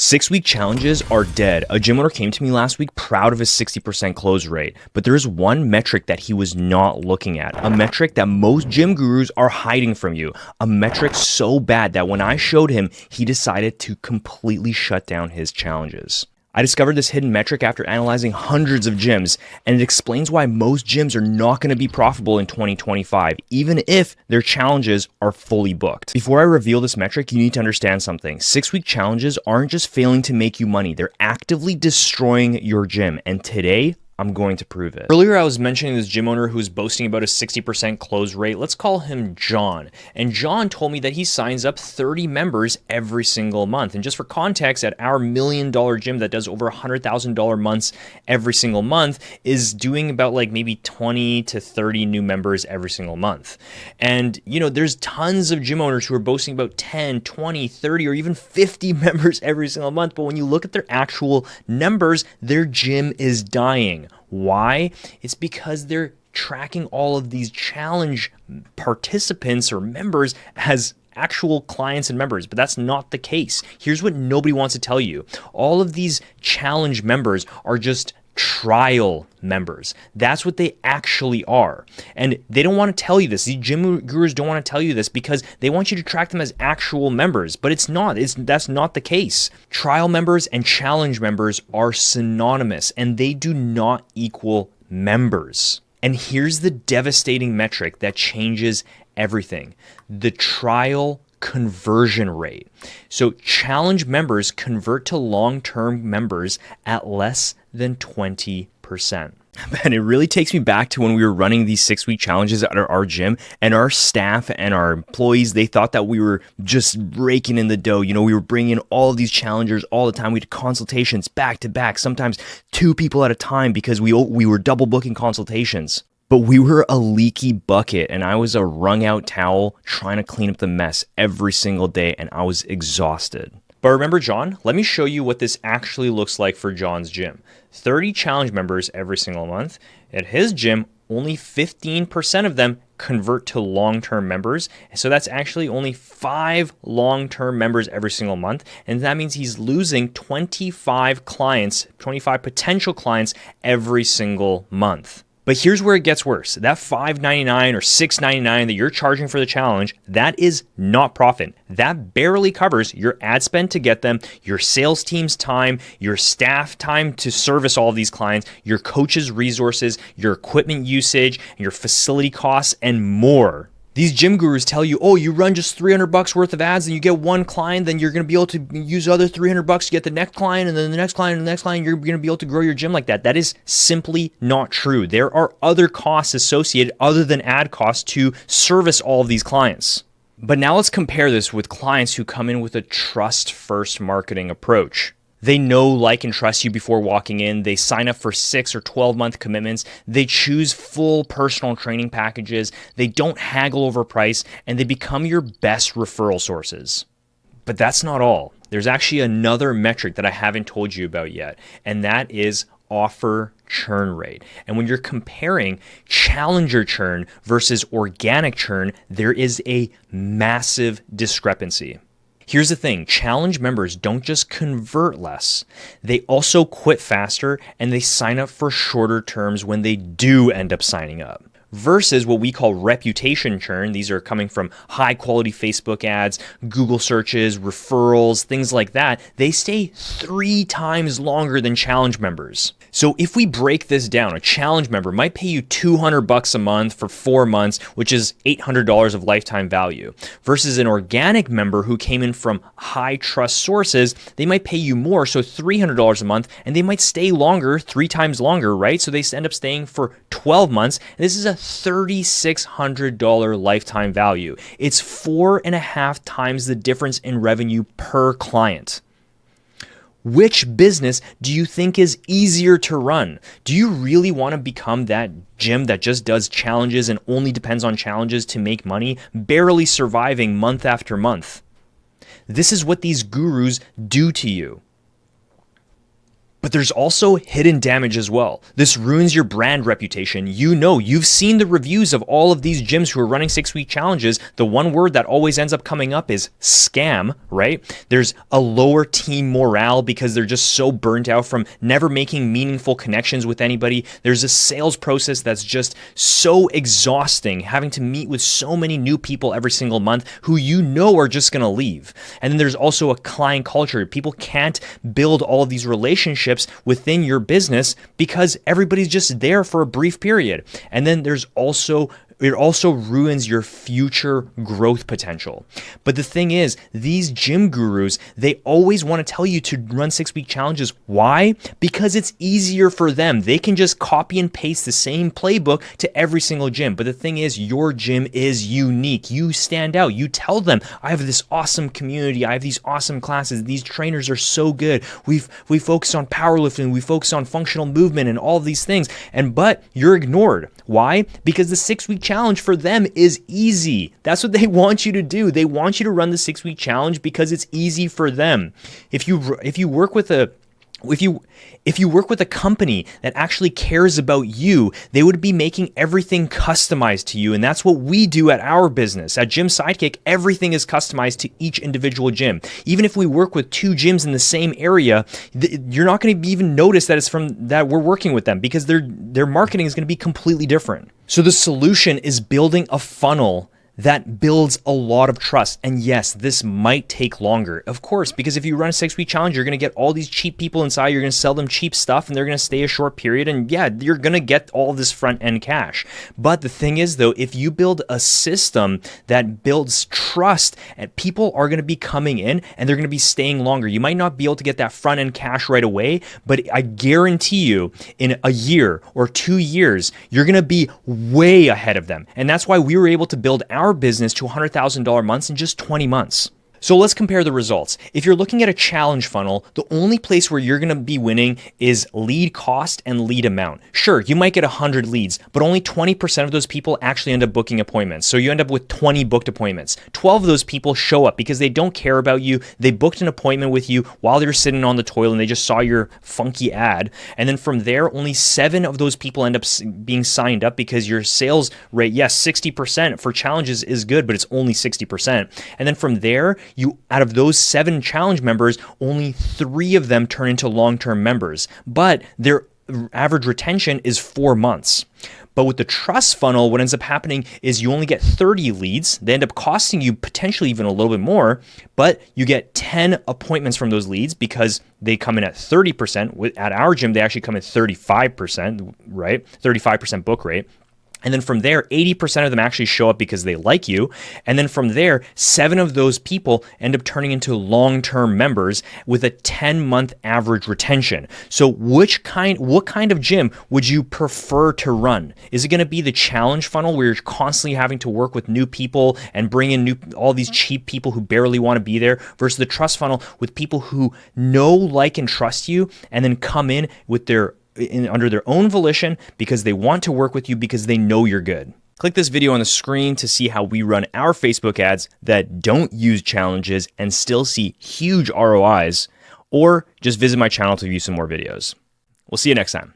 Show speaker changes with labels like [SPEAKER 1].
[SPEAKER 1] 6-week challenges are dead. A gym owner came to me last week proud of his 60% close rate, but there's one metric that he was not looking at, a metric that most gym gurus are hiding from you, a metric so bad that when I showed him, he decided to completely shut down his challenges. I discovered this hidden metric after analyzing hundreds of gyms, and it explains why most gyms are not going to be profitable in 2025, even if their challenges are fully booked. Before I reveal this metric, you need to understand something. 6-week challenges aren't just failing to make you money, they're actively destroying your gym, and today, I'm going to prove it. Earlier, I was mentioning this gym owner who's boasting about a 60% close rate. Let's call him John. And John told me that he signs up 30 members every single month. And just for context, at our $1 million gym that does over $100,000 months every single month is doing about like maybe 20 to 30 new members every single month. And you know, there's tons of gym owners who are boasting about 10, 20, 30, or even 50 members every single month. But when you look at their actual numbers, their gym is dying. Why? It's because they're tracking all of these challenge participants or members as actual clients and members, but that's not the case. Here's what nobody wants to tell you. All of these challenge members are just trial members. That's what they actually are. And they don't want to tell you this. These gym gurus don't want to tell you this because they want you to track them as actual members, but it's not. That's not the case. Trial members and challenge members are synonymous and they do not equal members. And here's the devastating metric that changes everything. The trial conversion rate. So challenge members convert to long-term members at less than 20%. And it really takes me back to when we were running these 6-week challenges at our gym, and our staff and our employees, they thought that we were just raking in the dough. You know, we were bringing in all of these challengers all the time. We did consultations back to back, sometimes 2 people at a time because we were double booking consultations. But we were a leaky bucket and I was a wrung out towel trying to clean up the mess every single day and I was exhausted. But remember John? Let me show you what this actually looks like for John's gym. 30 challenge members every single month. At his gym, only 15% of them convert to long-term members. So that's actually only 5 long-term members every single month. And that means he's losing 25 clients, 25 potential clients every single month. But here's where it gets worse. That $5.99 or $6.99 that you're charging for the challenge, that is not profit. That barely covers your ad spend to get them, your sales team's time, your staff time to service all of these clients, your coach's resources, your equipment usage, your facility costs, and more. These gym gurus tell you, oh, you run just $300 worth of ads and you get one client, then you're going to be able to use other $300 to get the next client and then the next client and the next client. You're going to be able to grow your gym like that. That is simply not true. There are other costs associated other than ad costs to service all of these clients. But now let's compare this with clients who come in with a trust-first marketing approach. They know, like, and trust you before walking in. They sign up for 6 or 12-month commitments. They choose full personal training packages. They don't haggle over price, and they become your best referral sources. But that's not all. There's actually another metric that I haven't told you about yet, and that is offer churn rate. And when you're comparing challenger churn versus organic churn, there is a massive discrepancy. Here's the thing, challenge members don't just convert less, they also quit faster and they sign up for shorter terms when they do end up signing up. Versus what we call reputation churn. These are coming from high quality Facebook ads, Google searches, referrals, things like that. They stay 3 times longer than challenge members. So if we break this down, a challenge member might pay you $200 a month for 4 months, which is $800 of lifetime value. Versus an organic member who came in from high trust sources, they might pay you more, so $300 a month, and they might stay longer, 3 times longer, right? So they end up staying for 12 months. And this is a $3,600 lifetime value. It's 4.5 times the difference in revenue per client. Which business do you think is easier to run? Do you really want to become that gym that just does challenges and only depends on challenges to make money, barely surviving month after month? This is what these gurus do to you. But there's also hidden damage as well. This ruins your brand reputation. You've seen the reviews of all of these gyms who are running 6-week challenges. The one word that always ends up coming up is scam, right? There's a lower team morale because they're just so burnt out from never making meaningful connections with anybody. There's a sales process that's just so exhausting, having to meet with so many new people every single month who are just going to leave. And then there's also a client culture. People can't build all of these relationships within your business because everybody's just there for a brief period. And then it also ruins your future growth potential. But the thing is, these gym gurus, they always want to tell you to run 6-week challenges. Why? Because it's easier for them. They can just copy and paste the same playbook to every single gym. But the thing is, your gym is unique. You stand out. You tell them, I have this awesome community. I have these awesome classes. These trainers are so good. We focus on powerlifting. We focus on functional movement and all of these things. But you're ignored. Why? Because the 6-week challenge for them is easy. That's what they want you to do. They want you to run the 6-week challenge because it's easy for them. If you work with a company that actually cares about you, they would be making everything customized to you. And that's what we do at our business. At Gym Sidekick, everything is customized to each individual gym. Even if we work with 2 gyms in the same area, you're not going to even notice that we're working with them because their marketing is going to be completely different. So the solution is building a funnel that builds a lot of trust. And yes, this might take longer, of course, because if you run a 6-week challenge, you're going to get all these cheap people inside. You're going to sell them cheap stuff and they're going to stay a short period. And yeah, you're going to get all this front end cash. But the thing is, though, if you build a system that builds trust, and people are going to be coming in and they're going to be staying longer. You might not be able to get that front end cash right away, but I guarantee you in a year or 2 years, you're going to be way ahead of them. And that's why we were able to build our business to $100,000 months in just 20 months. So let's compare the results. If you're looking at a challenge funnel, the only place where you're going to be winning is lead cost and lead amount. Sure, you might get 100 leads, but only 20% of those people actually end up booking appointments. So you end up with 20 booked appointments. 12 of those people show up because they don't care about you. They booked an appointment with you while they're sitting on the toilet and they just saw your funky ad. And then from there, only 7 of those people end up being signed up because your sales rate, yes, 60% for challenges is good, but it's only 60%. And then from there, out of those 7 challenge members, only 3 of them turn into long-term members, but their average retention is 4 months. But with the trust funnel, what ends up happening is you only get 30 leads. They end up costing you potentially even a little bit more, but you get 10 appointments from those leads because they come in at 30%. At our gym, they actually come at 35%, right? 35% book rate. And then from there, 80% of them actually show up because they like you. And then from there, 7 of those people end up turning into long-term members with a 10-month average retention. So what kind of gym would you prefer to run? Is it going to be the challenge funnel where you're constantly having to work with new people and bring in all these cheap people who barely want to be there, versus the trust funnel with people who know, like, and trust you and then come in with under their own volition because they want to work with you because they know you're good? Click this video on the screen to see how we run our Facebook ads that don't use challenges and still see huge ROIs, or just visit my channel to view some more videos. We'll see you next time.